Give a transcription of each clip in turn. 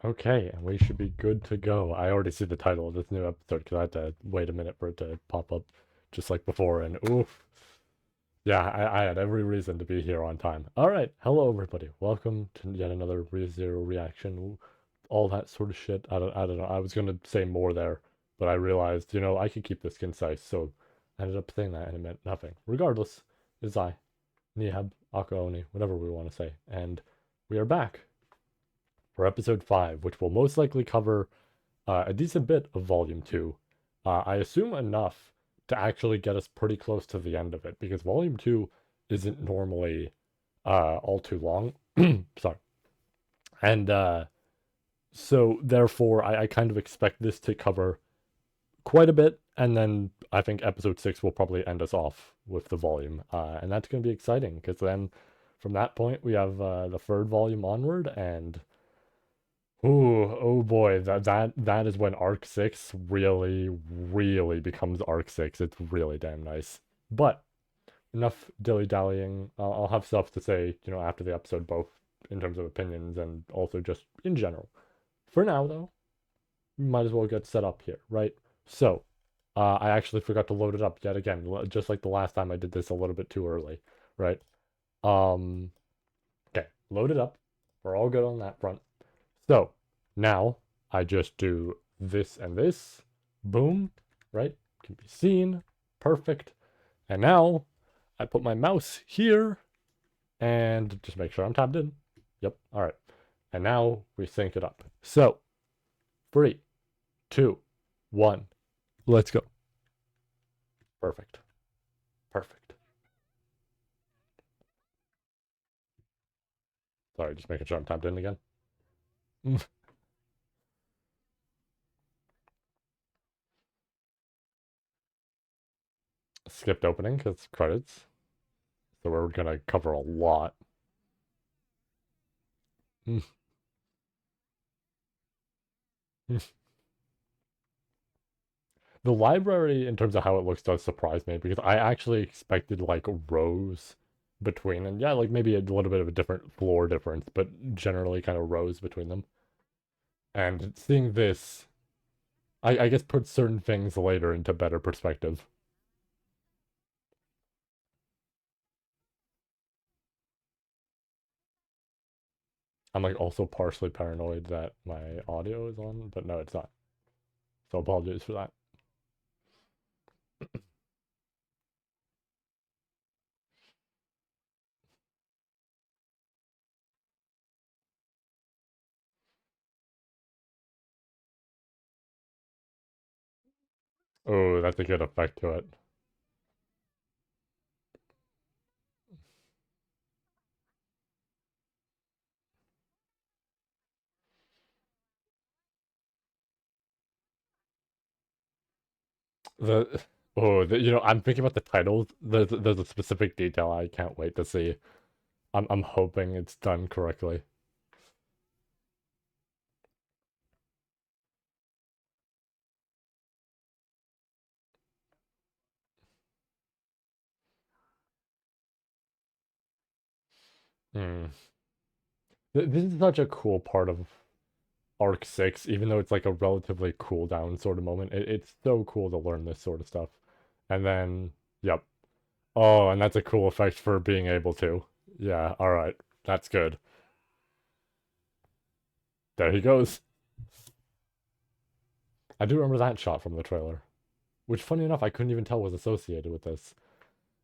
Okay, and we should be good to go. I already see the title of this new episode because I had to wait a minute for it to pop up just like before, and oof. Yeah, I had every reason to be here on time. All right, hello everybody. Welcome to yet another ReZero reaction, all that sort of shit. I don't know. I was gonna say more there, but I realized, I could keep this concise, so I ended up saying that and it meant nothing. Regardless, it's I, Nihab, Akaoni, whatever we want to say, and we are back for episode 5, which will most likely cover a decent bit of volume 2. I assume enough to actually get us pretty close to the end of it, because volume 2 isn't normally all too long. Sorry. And so, therefore, I kind of expect this to cover quite a bit, and then I think episode 6 will probably end us off with the volume. And that's going to be exciting, because then from that point, we have the third volume onward, and ooh, oh boy, that is when Arc 6 really, really becomes Arc 6. It's really damn nice. But enough dilly-dallying. I'll have stuff to say, after the episode, both in terms of opinions and also just in general. For now, though, we might as well get set up here, right? So, I actually forgot to load it up yet again, just like the last time I did this a little bit too early, right? Um, okay, load it up. We're all good on that front. So now I just do this and this. Boom, right? Can be seen. Perfect. And now I put my mouse here and just make sure I'm tabbed in. Yep. All right. And now we sync it up. So 3, 2, 1. Let's go. Perfect. Perfect. Sorry, just making sure I'm tabbed in again. Skipped opening because credits. So we're going to cover a lot. The library, in terms of how it looks, does surprise me because I actually expected like rows between, and yeah, like maybe a little bit of a different floor difference, but generally kind of rows between them. And seeing this, I guess puts certain things later into better perspective. I'm like also partially paranoid that my audio is on, but no, it's not. So apologies for that. Oh, that's a good effect to it. The I'm thinking about the titles. There's a specific detail I can't wait to see. I'm hoping it's done correctly. Hmm. This is such a cool part of Arc 6, even though it's like a relatively cool down sort of moment. It's so cool to learn this sort of stuff. And then, yep. Oh, and that's a cool effect for being able to. Yeah, alright. That's good. There he goes. I do remember that shot from the trailer, which, funny enough, I couldn't even tell was associated with this.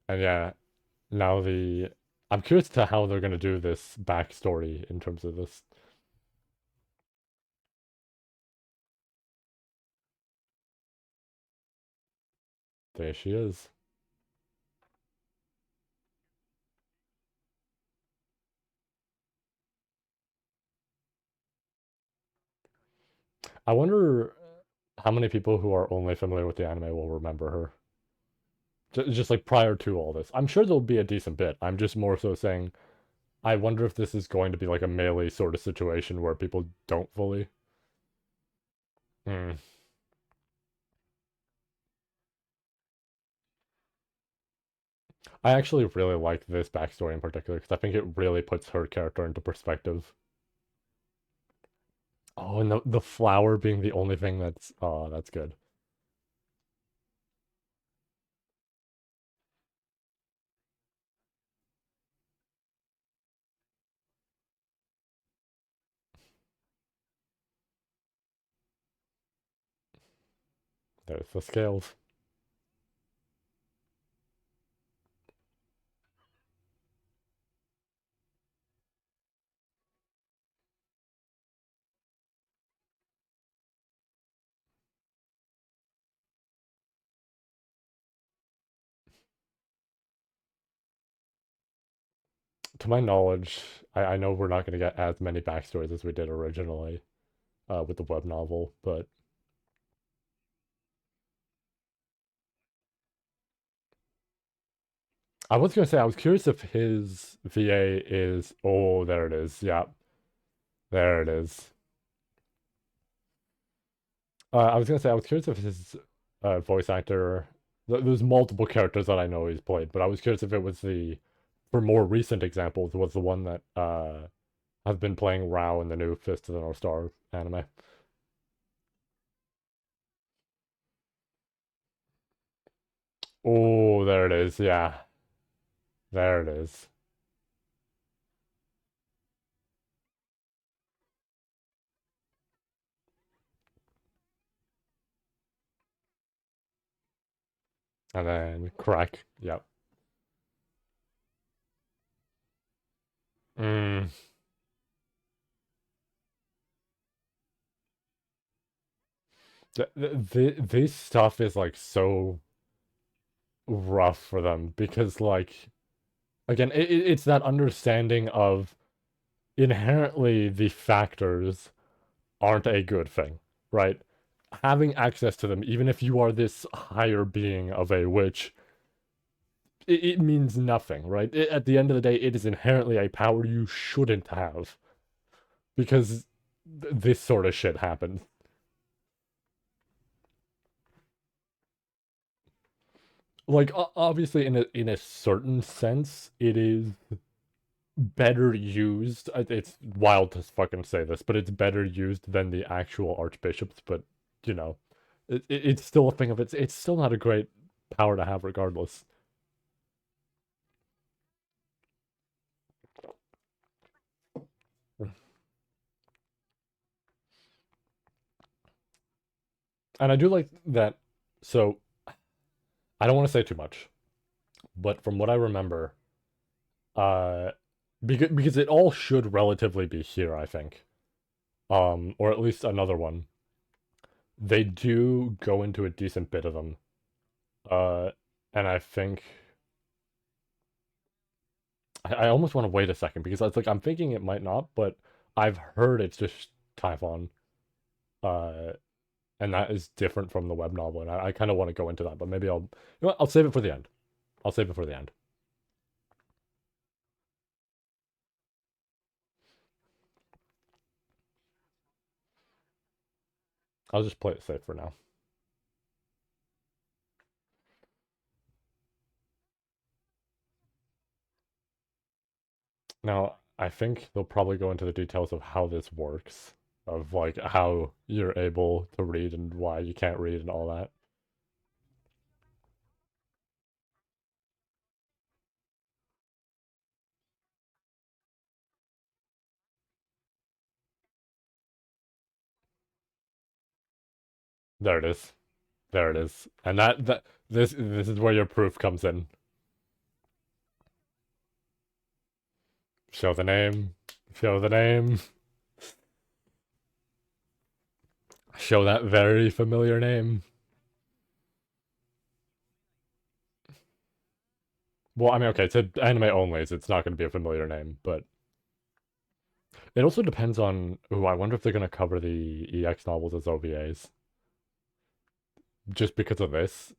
And yeah, now I'm curious to how they're going to do this backstory in terms of this. There she is. I wonder how many people who are only familiar with the anime will remember her. Just like prior to all this. I'm sure there'll be a decent bit. I'm just more so saying, I wonder if this is going to be like a melee sort of situation where people don't fully. Hmm. I actually really like this backstory in particular because I think it really puts her character into perspective. Oh, and the flower being the only thing that's, oh, that's good. There's the scales. To my knowledge, I know we're not going to get as many backstories as we did originally with the web novel, but I was going to say, I was curious if his VA is, oh, there it is. Yeah, there it is. I was going to say, I was curious if his voice actor, there's multiple characters that I know he's played, but I was curious if it was the, for more recent examples, was the one that has been playing Rao in the new Fist of the North Star anime. Oh, there it is. Yeah, there it is. And then crack. Yep. Mm. This stuff is like so rough for them because like again it's that understanding of inherently the factors aren't a good thing, right? Having access to them, even if you are this higher being of a witch, it means nothing, right? At the end of the day, it is inherently a power you shouldn't have because this sort of shit happens. Like obviously, in a certain sense, it is better used. It's wild to fucking say this, but it's better used than the actual archbishops. But you know, it's still a thing of it's still not a great power to have, regardless. And I do like that. So I don't want to say too much, but from what I remember, uh, because it all should relatively be here, I think, or at least another one. They do go into a decent bit of them, uh, and I think I almost want to wait a second because it's like I'm thinking it might not, but I've heard it's just Typhon, uh, and that is different from the web novel, and I kind of want to go into that, but maybe I'll, you know what, I'll save it for the end. I'll save it for the end. I'll just play it safe for now. Now, I think they'll probably go into the details of how this works, of like how you're able to read and why you can't read and all that. There it is. There it is. And that this is where your proof comes in. Show the name. Show the name. Show that very familiar name. Well, I mean, okay, it's anime only, so it's not going to be a familiar name, but it also depends on. Ooh, I wonder if they're going to cover the EX novels as OVAs just because of this,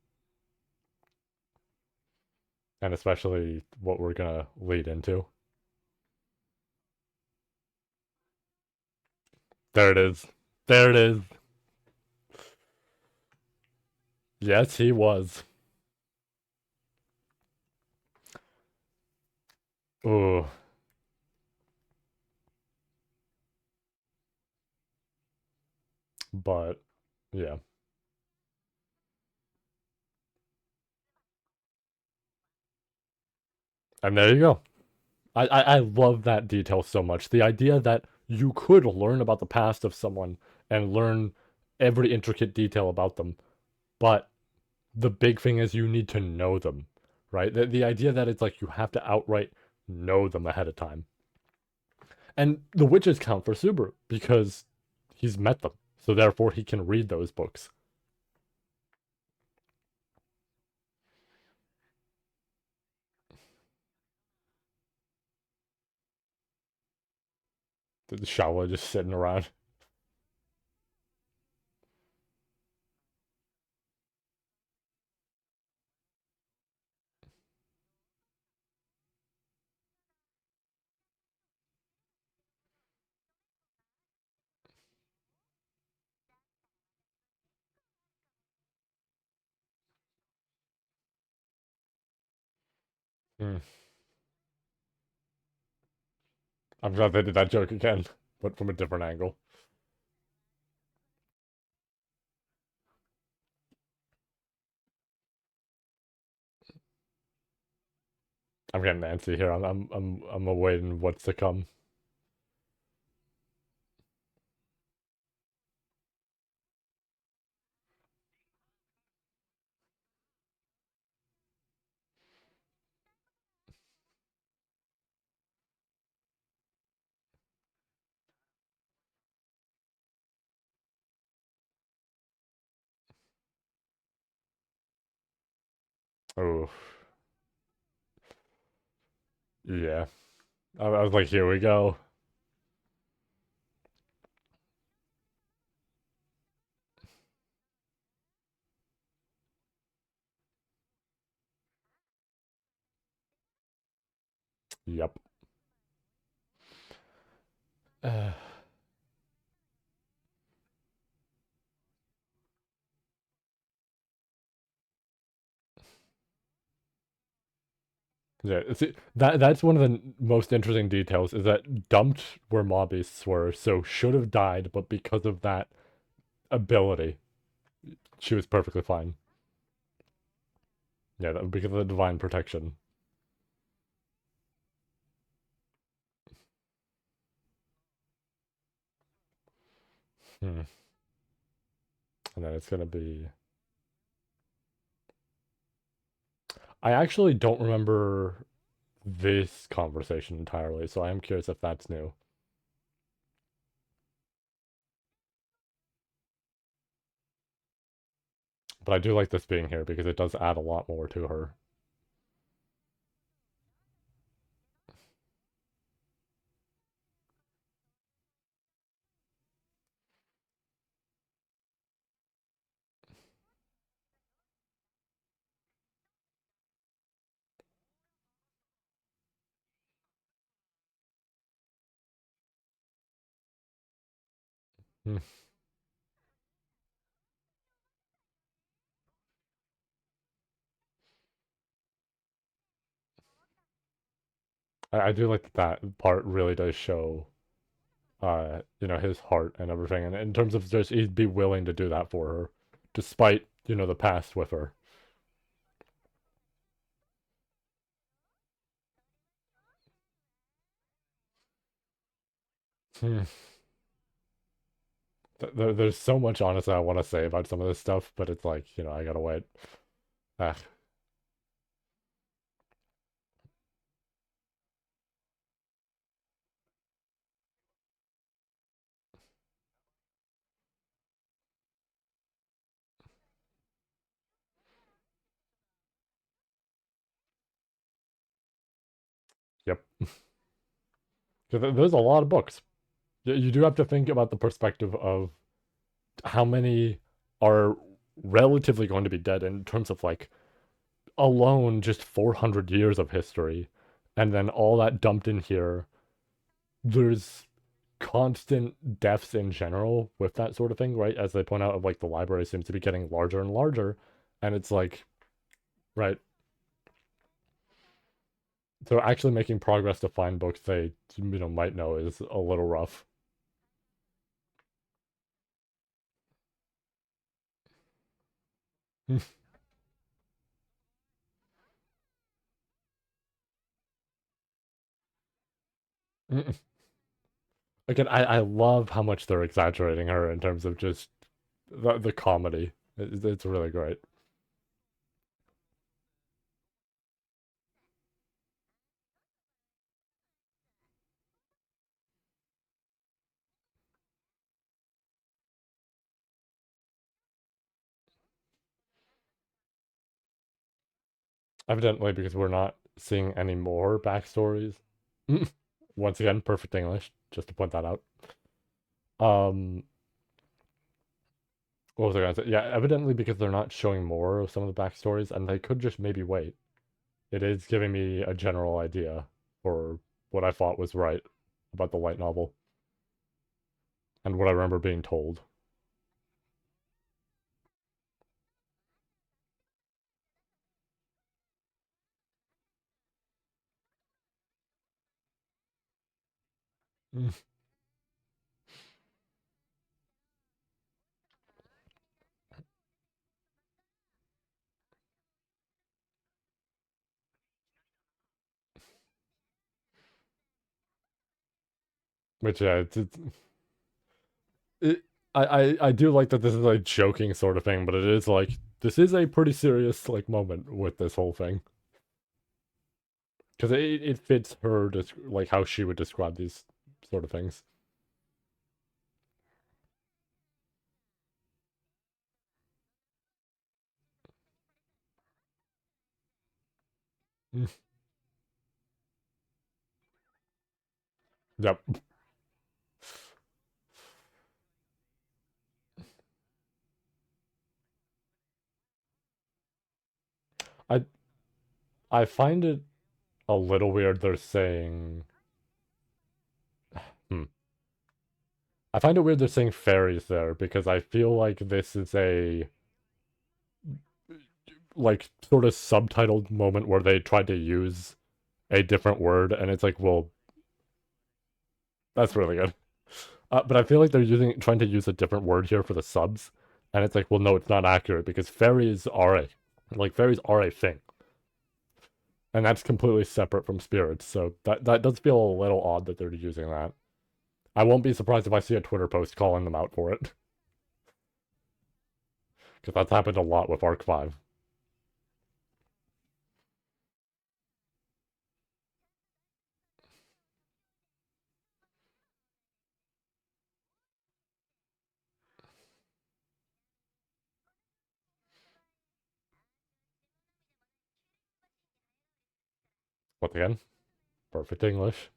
and especially what we're going to lead into. There it is. There it is. Yes, he was. Ooh, But yeah. And there you go. I love that detail so much. The idea that you could learn about the past of someone and learn every intricate detail about them, but the big thing is you need to know them, right? The idea that it's like you have to outright know them ahead of time. And the witches count for Subaru because he's met them. So therefore he can read those books. The Shawa just sitting around. Hmm. I'm glad they did that joke again, but from a different angle. I'm getting antsy here. I'm awaiting what's to come. Oh, yeah. I was like, here we go. Yep. Yeah, see, that's one of the most interesting details is that dumped where mob beasts were, so should have died, but because of that ability, she was perfectly fine. Yeah, because of the divine protection. Hmm. And then it's gonna be. I actually don't remember this conversation entirely, so I am curious if that's new. But I do like this being here because it does add a lot more to her. Hmm. I do like that that part really does show his heart and everything. And in terms of just he'd be willing to do that for her, despite, the past with her. Hmm. There's so much honestly I want to say about some of this stuff, but it's like, I gotta wait. Ah, yep. 'Cause there's a lot of books. You do have to think about the perspective of how many are relatively going to be dead in terms of like alone just 400 years of history, and then all that dumped in here. There's constant deaths in general with that sort of thing, right? As they point out, of like the library seems to be getting larger and larger, and it's like, right. So actually making progress to find books they might know is a little rough. Again, I love how much they're exaggerating her in terms of just the comedy. It's really great. Evidently, because we're not seeing any more backstories. Once again, perfect English, just to point that out. Um, what was I gonna say? Yeah, evidently because they're not showing more of some of the backstories, and they could just maybe wait. It is giving me a general idea for what I thought was right about the light novel and what I remember being told. Which yeah, it, I do like that this is a joking sort of thing, but it is like this is a pretty serious like moment with this whole thing because it fits her like how she would describe these sort of things. Yep. I I find it a little weird they're saying hmm. I find it weird they're saying fairies there because I feel like this is a like sort of subtitled moment where they tried to use a different word and it's like, well, that's really good. But I feel like they're trying to use a different word here for the subs, and it's like, well, no, it's not accurate because fairies are a thing, and that's completely separate from spirits. So that does feel a little odd that they're using that. I won't be surprised if I see a Twitter post calling them out for it, because that's happened a lot with Arc 5. Once again, perfect English.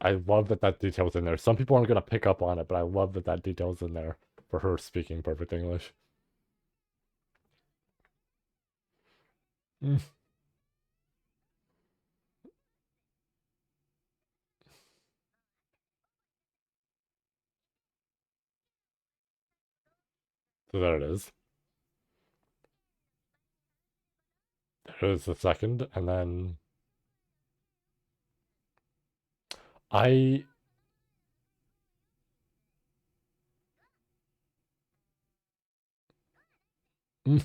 I love that that detail's in there. Some people aren't gonna pick up on it, but I love that that detail's in there for her speaking perfect English. Mm. So there it is. There is the second, and then I mm,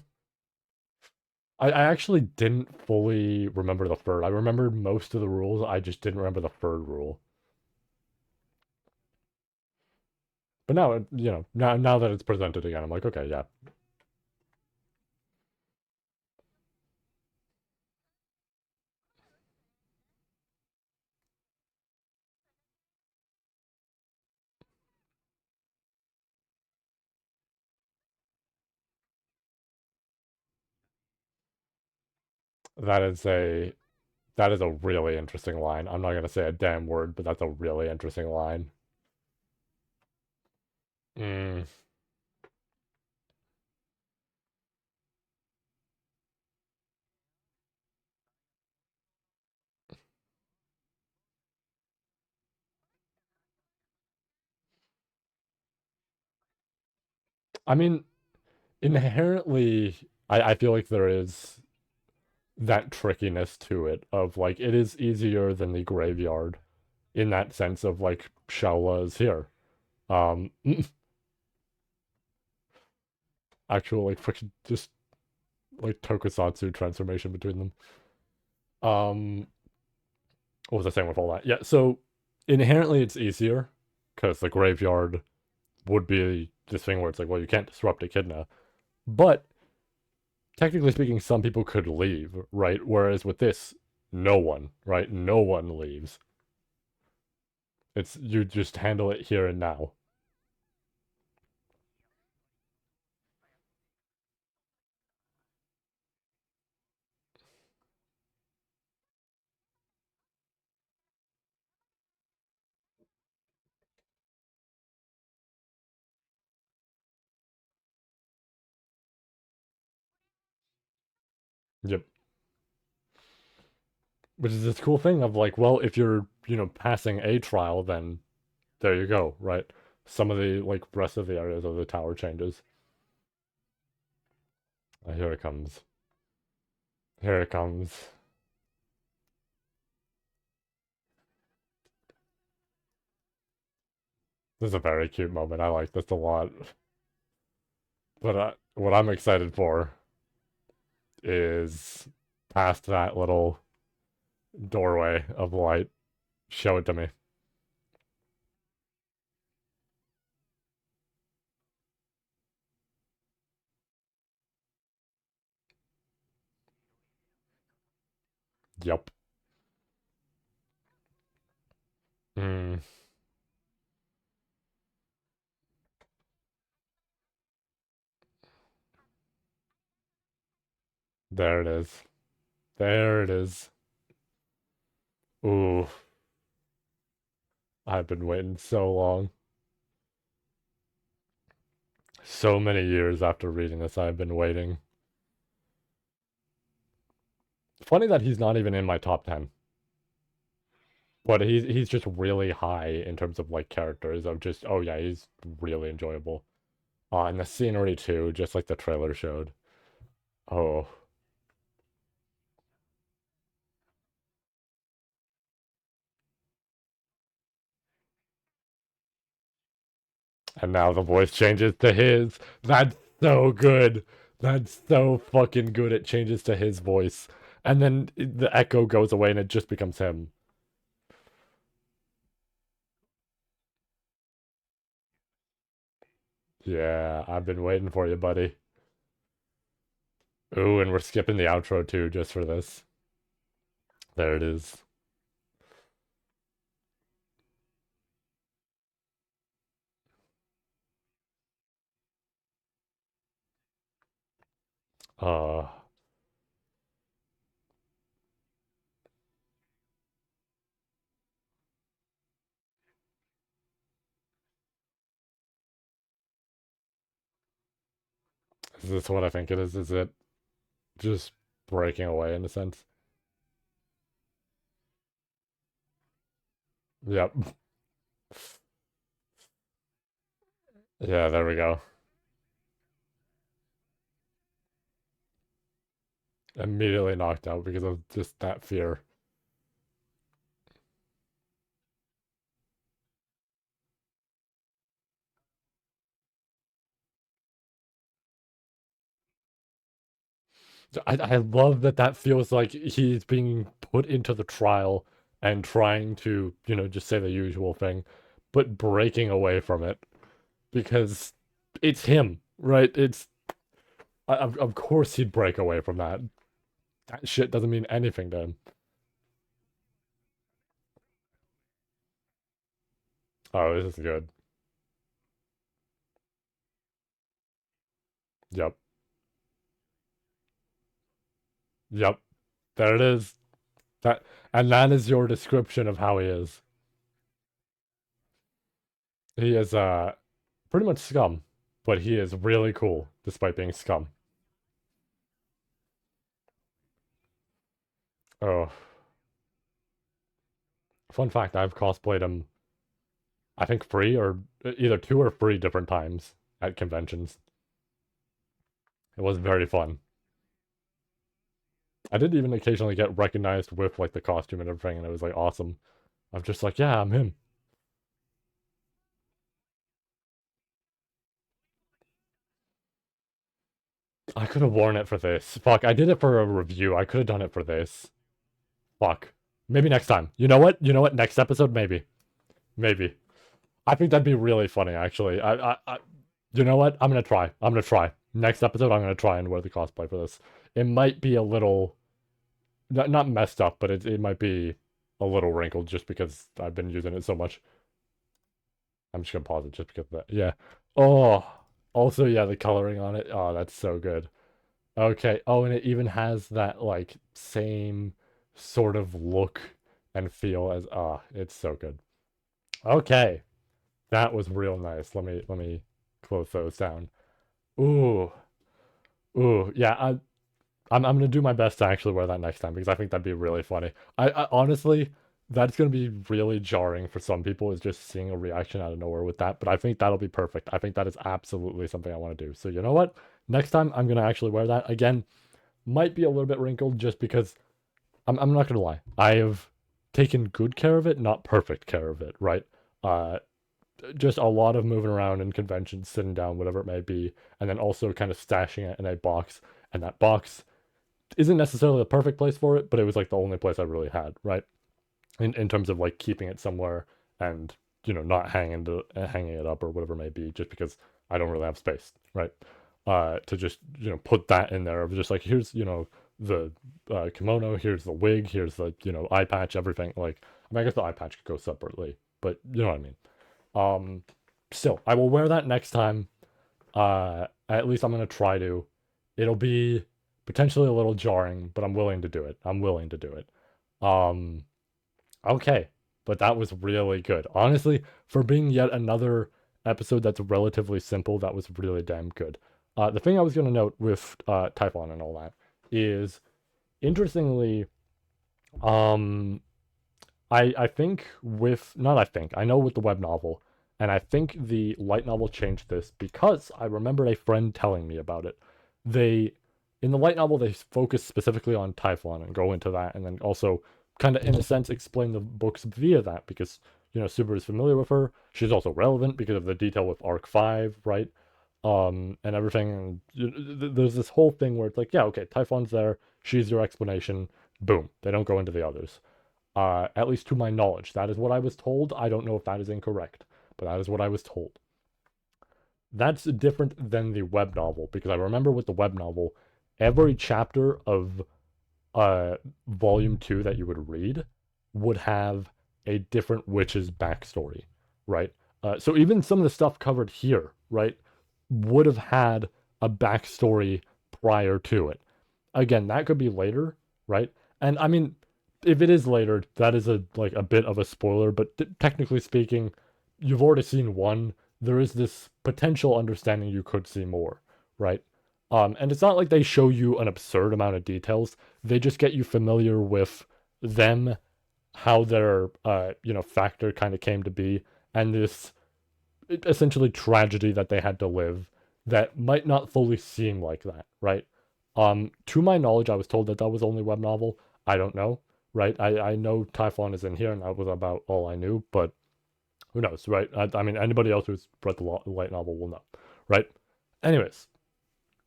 I actually didn't fully remember the third. I remembered most of the rules. I just didn't remember the third rule. But now, now that it's presented again, I'm like, okay, yeah, that is a that is a really interesting line. I'm not gonna say a damn word, but that's a really interesting line. Mm. I mean, inherently, I feel like there is that trickiness to it of like it is easier than the graveyard in that sense of like Shaola is here. Um, actual like freaking just like tokusatsu transformation between them. Um, what was I saying with all that? Yeah, so inherently it's easier because the graveyard would be this thing where it's like, well, you can't disrupt Echidna, but technically speaking, some people could leave, right? Whereas with this, no one, right? No one leaves. It's you just handle it here and now. Yep. Which is this cool thing of like, well, if you're, passing a trial, then there you go, right? Some of the like rest of the areas of the tower changes. Here it comes. Here it comes. This is a very cute moment. I like this a lot. But what I'm excited for is past that little doorway of light. Show it to me. Yep. Mm, there it is. There it is. Ooh, I've been waiting so long. So many years after reading this, I've been waiting. Funny that he's not even in my top 10. But he's just really high in terms of like characters of just oh yeah, he's really enjoyable. And the scenery too, just like the trailer showed. Oh, and now the voice changes to his. That's so good. That's so fucking good. It changes to his voice. And then the echo goes away and it just becomes him. Yeah, I've been waiting for you, buddy. Ooh, and we're skipping the outro too, just for this. There it is. Uh, is this what I think it is? Is it just breaking away in a sense? Yep. Yeah, there we go. Immediately knocked out because of just that fear. I love that that feels like he's being put into the trial and trying to, just say the usual thing, but breaking away from it because it's him, right? Of course he'd break away from that. That shit doesn't mean anything to him. Oh, this is good. Yep. Yep. There it is. And that is your description of how he is. He is pretty much scum, but he is really cool despite being scum. Oh, fun fact, I've cosplayed him, I think free or either two or three different times at conventions. It was very fun. I did even occasionally get recognized with like the costume and everything, and it was like awesome. I'm just like, yeah, I'm him. I could have worn it for this. Fuck, I did it for a review. I could have done it for this. Fuck. Maybe next time. You know what? You know what? Next episode, maybe. Maybe. I think that'd be really funny, actually. You know what? I'm gonna try. I'm gonna try. Next episode, I'm gonna try and wear the cosplay for this. It might be a little, not messed up, but it might be a little wrinkled just because I've been using it so much. I'm just gonna pause it just because of that. Yeah. Oh, also, yeah, the coloring on it. Oh, that's so good. Okay. Oh, and it even has that like same sort of look and feel as it's so good. Okay. That was real nice. Let me close those down. Ooh. Ooh. Yeah, I'm gonna do my best to actually wear that next time because I think that'd be really funny. I honestly, that's gonna be really jarring for some people is just seeing a reaction out of nowhere with that. But I think that'll be perfect. I think that is absolutely something I want to do. So you know what? Next time I'm gonna actually wear that again. Might be a little bit wrinkled just because I'm not gonna lie. I have taken good care of it, not perfect care of it, right? Uh, just a lot of moving around in conventions, sitting down, whatever it may be, and then also kind of stashing it in a box. And that box isn't necessarily the perfect place for it, but it was like the only place I really had, right? In terms of like keeping it somewhere and not hanging it up or whatever it may be, just because I don't really have space, right? To just put that in there of just like here's the kimono, here's the wig, here's the eye patch, everything. Like I guess the eye patch could go separately, but you know what I mean. Still, I will wear that next time. At least I'm gonna try to. It'll be potentially a little jarring, but I'm willing to do it. I'm willing to do it. Um, okay, but that was really good. Honestly, for being yet another episode that's relatively simple, that was really damn good. The thing I was gonna note with Typhon and all that is, interestingly, um, I think with not I think I know with the web novel, and I think the light novel changed this because I remember a friend telling me about it. They in the light novel they focus specifically on Typhon and go into that, and then also kind of in a sense explain the books via that because Subaru is familiar with her. She's also relevant because of the detail with Arc 5, right? And everything. And there's this whole thing where it's like, yeah, okay, Typhon's there. She's your explanation. Boom. They don't go into the others. At least to my knowledge. That is what I was told. I don't know if that is incorrect, but that is what I was told. That's different than the web novel, because I remember with the web novel, every chapter of volume 2 that you would read would have a different witch's backstory, right? So even some of the stuff covered here, right, would have had a backstory prior to it. Again, that could be later, right? And I mean, if it is later, that is a bit of a spoiler, but technically speaking, you've already seen one. There is this potential understanding you could see more, right? And it's not like they show you an absurd amount of details. They just get you familiar with them, how their factor kind of came to be, and this essentially tragedy that they had to live that might not fully seem like that, right? To my knowledge, I was told that that was only web novel. I don't know, right? I know Typhon is in here, and that was about all I knew, but who knows, right? I mean, anybody else who's read the light novel will know, right? Anyways,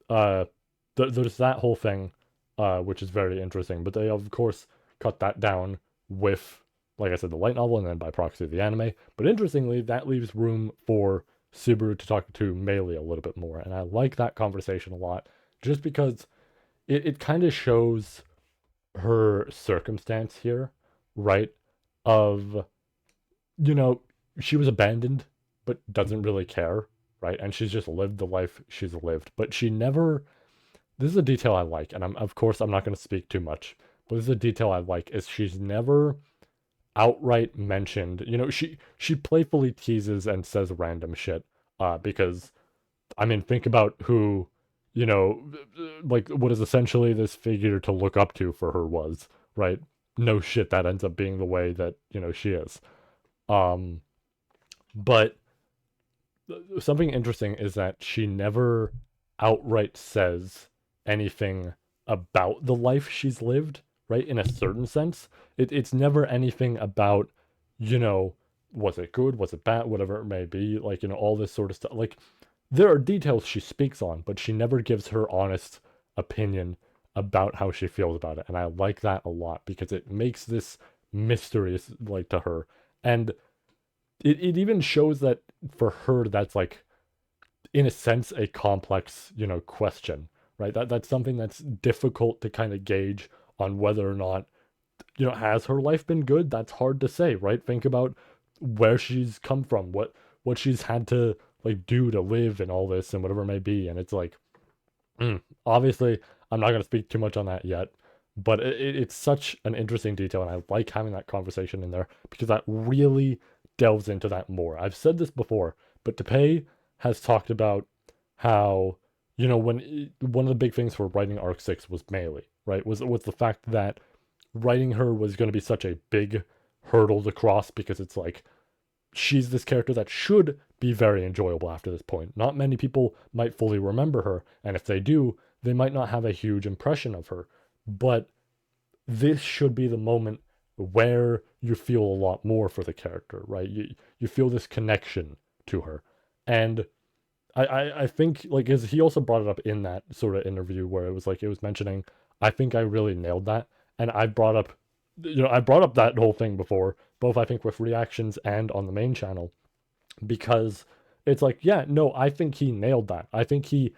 there's that whole thing, which is very interesting, but they, of course, cut that down with, like I said, the light novel, and then by proxy, the anime. But interestingly, that leaves room for Subaru to talk to Meili a little bit more, and I like that conversation a lot, just because it kind of shows her circumstance here, right? Of, she was abandoned, but doesn't really care, right? And she's just lived the life she's lived. But she never, this is a detail I like, and of course, I'm not going to speak too much, but this is a detail I like, is she's never outright mentioned, she playfully teases and says random shit, because, I mean, think about who, like what is essentially this figure to look up to for her was, right? No shit, that ends up being the way that, she is. Um, but something interesting is that she never outright says anything about the life she's lived, right? In a certain sense, it's never anything about, was it good, was it bad, whatever it may be, like, all this sort of stuff. Like, there are details she speaks on, but she never gives her honest opinion about how she feels about it. And I like that a lot because it makes this mysterious like to her. And it even shows that for her that's like in a sense a complex, question, right? That's something that's difficult to kind of gauge on whether or not, has her life been good? That's hard to say, right? Think about where she's come from, what she's had to like do to live and all this and whatever it may be. And it's like, obviously, I'm not going to speak too much on that yet, but it's such an interesting detail, and I like having that conversation in there because that really delves into that more. I've said this before, but Teppei has talked about how, when one of the big things for writing Arc 6 was Meili, right? Was the fact that writing her was going to be such a big hurdle to cross because it's like she's this character that should be very enjoyable after this point. Not many people might fully remember her, and if they do, they might not have a huge impression of her. But this should be the moment where you feel a lot more for the character, right? You feel this connection to her. And I think like because he also brought it up in that sort of interview where it was mentioning, I think I really nailed that. And I brought up that whole thing before, both I think with reactions and on the main channel, because it's like, yeah, no, I think he nailed that. I think he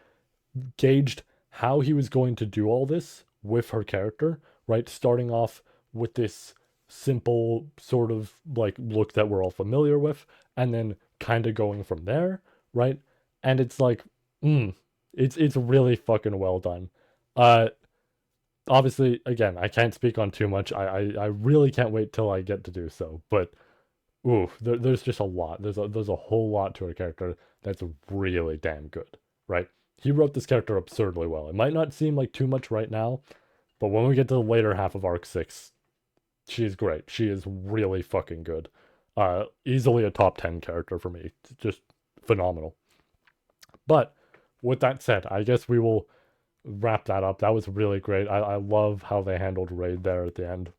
gauged how he was going to do all this with her character, right? Starting off with this simple sort of like look that we're all familiar with, and then kind of going from there, right? And it's like, it's really fucking well done. Uh, Obviously, again, I can't speak on too much. I really can't wait till I get to do so. But ooh, there's just a lot. There's a whole lot to a character that's really damn good, right? He wrote this character absurdly well. It might not seem like too much right now, but when we get to the later half of Arc 6, she's great. She is really fucking good. Easily a top 10 character for me. Just phenomenal. But with that said, I guess we will wrap that up. That was really great. I love how they handled Raid there at the end.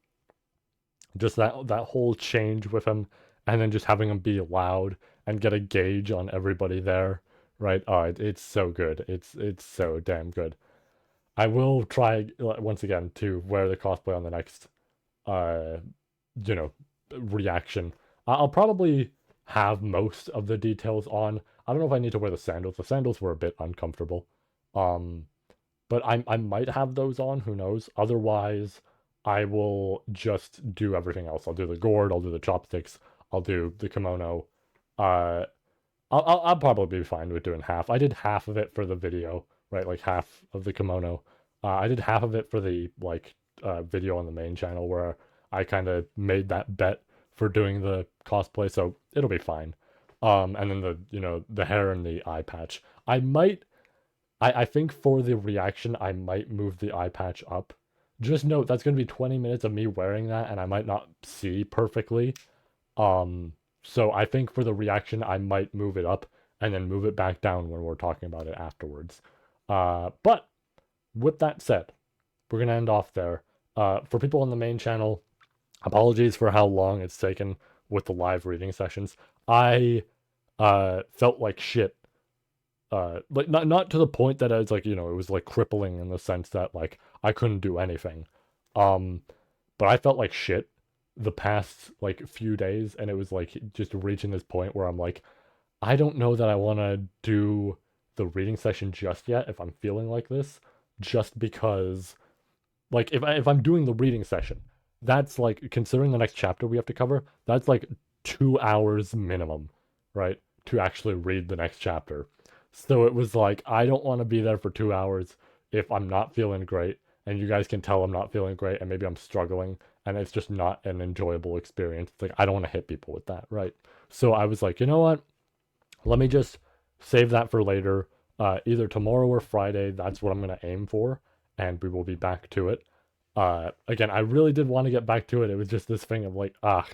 Just that whole change with him, and then just having him be loud and get a gauge on everybody there, right? Oh, it's so good. It's so damn good. I will try once again to wear the cosplay on the next, uh, you know, reaction. I'll probably have most of the details on. I don't know if I need to wear the sandals. The sandals were a bit uncomfortable. Um, but I might have those on. Who knows? Otherwise, I will just do everything else. I'll do the gourd. I'll do the chopsticks. I'll do the kimono. Uh, I'll probably be fine with doing half. I did half of it for the video, right? Like half of the kimono. I did half of it for the video on the main channel where I kind of made that bet for doing the cosplay, so it'll be fine. And then the hair and the eye patch. I think for the reaction, I might move the eye patch up. Just note that's going to be 20 minutes of me wearing that, and I might not see perfectly. So I think for the reaction, I might move it up and then move it back down when we're talking about it afterwards. But with that said, we're going to end off there. For people on the main channel, apologies for how long it's taken with the live reading sessions. I felt like shit, like not to the point that I was like, it was like crippling in the sense that like I couldn't do anything. But I felt like shit the past like few days, and it was like just reaching this point where I'm like, I don't know that I want to do the reading session just yet if I'm feeling like this, just because like if I'm doing the reading session, that's like considering the next chapter we have to cover, that's like 2 hours minimum, right? To actually read the next chapter. So it was like, I don't want to be there for 2 hours if I'm not feeling great. And you guys can tell I'm not feeling great and maybe I'm struggling and it's just not an enjoyable experience. It's like, I don't want to hit people with that, right? So I was like, you know what? Let me just save that for later. Either tomorrow or Friday, that's what I'm going to aim for. And we will be back to it. Again, I really did want to get back to it. It was just this thing of like, but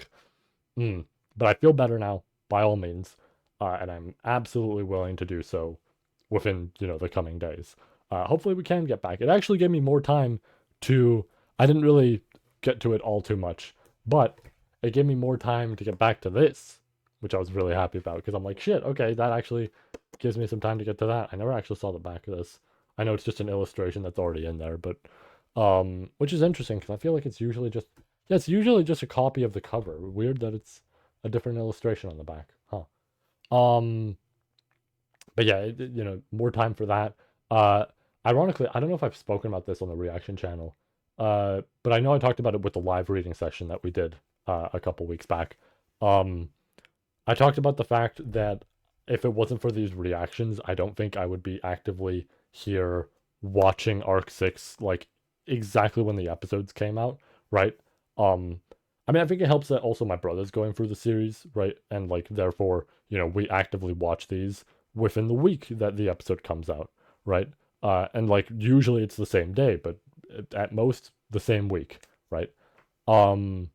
I feel better now, by all means. And I'm absolutely willing to do so within, the coming days. Hopefully we can get back. It actually gave me more time to, I didn't really get to it all too much, but it gave me more time to get back to this, which I was really happy about because I'm like, shit, okay, that actually gives me some time to get to that. I never actually saw the back of this. I know it's just an illustration that's already in there, but which is interesting because I feel like it's usually just yeah, it's usually just a copy of the cover. Weird that it's a different illustration on the back, huh? Um, but yeah, more time for that. Uh, Ironically, I don't know if I've spoken about this on the reaction channel, but I know I talked about it with the live reading session that we did a couple weeks back. Um, I talked about the fact that if it wasn't for these reactions, I don't think I would be actively here watching Arc 6 like exactly when the episodes came out, right? Um I mean, I think it helps that also my brother's going through the series, right? And like therefore, we actively watch these within the week that the episode comes out, right? And like usually it's the same day, but at most the same week, right? Um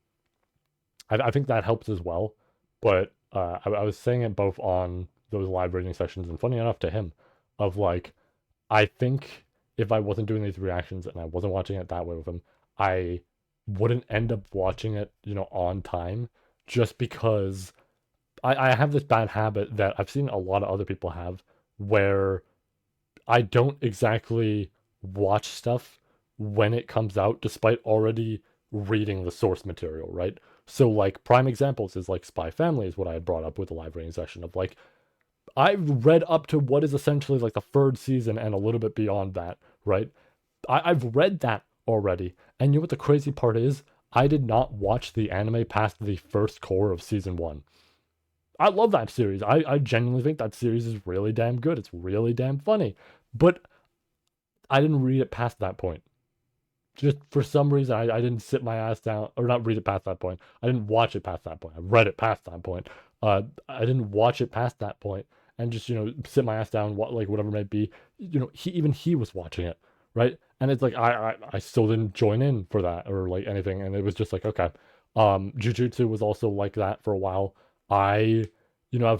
I think that helps as well. But I was saying it both on those live reading sessions and funny enough to him, of like, I think if I wasn't doing these reactions and I wasn't watching it that way with him, I wouldn't end up watching it, on time just because I have this bad habit that I've seen a lot of other people have where I don't exactly watch stuff when it comes out, despite already reading the source material, right? So, like, prime examples is like Spy Family, is what I had brought up with the live reading session of like, I've read up to what is essentially like the third season and a little bit beyond that, right? I've read that already. And you know what the crazy part is? I did not watch the anime past the first core of season one. I love that series. I genuinely think that series is really damn good. It's really damn funny. But I didn't read it past that point. Just for some reason, I didn't sit my ass down, or not read it past that point. I didn't watch it past that point. I read it past that point. I didn't watch it past that point, and just sit my ass down, like whatever it may be. He was watching it, right? And it's like I still didn't join in for that or like anything, and it was just like okay. Jujutsu was also like that for a while. I've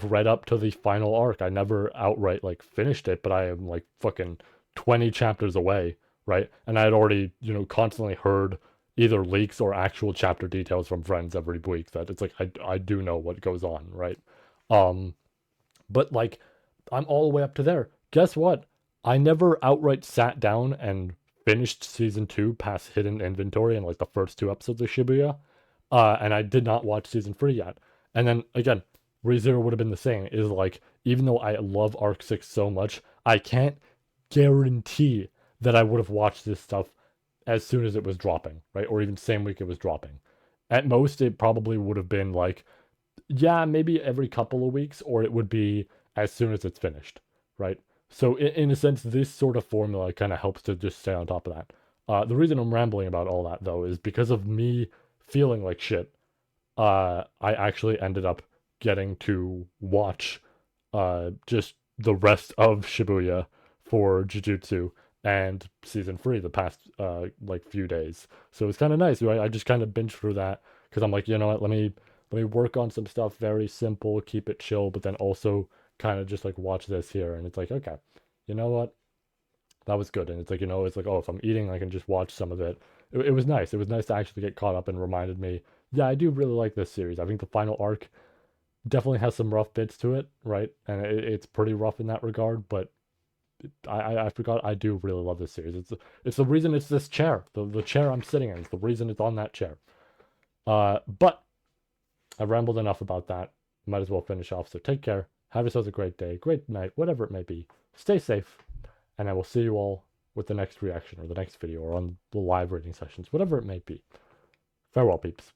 read up to the final arc. I never outright like finished it, but I am like fucking 20 chapters away, right? And I had already, constantly heard either leaks or actual chapter details from friends every week that it's like I do know what goes on, right? Um, but like I'm all the way up to there. Guess what? I never outright sat down and finished season 2 past hidden inventory and like the first 2 episodes of Shibuya. And I did not watch season 3 yet. And then again, ReZero would have been the same. Is like, even though I love Arc 6 so much, I can't guarantee that I would have watched this stuff as soon as it was dropping, right? Or even same week it was dropping. At most, it probably would have been like, yeah, maybe every couple of weeks, or it would be as soon as it's finished, right? So in a sense, this sort of formula kind of helps to just stay on top of that. The reason I'm rambling about all that though is because of me feeling like shit. I actually ended up getting to watch just the rest of Shibuya for Jujutsu and season 3 the past like few days. So it's kind of nice, right? I just kind of binged through that because I'm like, you know what, let me work on some stuff very simple, keep it chill, but then also kind of just like watch this here. And it's like, okay, you know what? That was good. And it's like, it's like, oh, if I'm eating, I can just watch some of it. It was nice. It was nice to actually get caught up and reminded me, yeah, I do really like this series. I think the final arc definitely has some rough bits to it, right? And it's pretty rough in that regard, but I forgot I do really love this series. It's the reason it's this chair, the chair I'm sitting in. It's the reason it's on that chair. But I've rambled enough about that. Might as well finish off. So take care. Have yourselves a great day, great night, whatever it may be. Stay safe, and I will see you all with the next reaction or the next video or on the live reading sessions, whatever it may be. Farewell, peeps.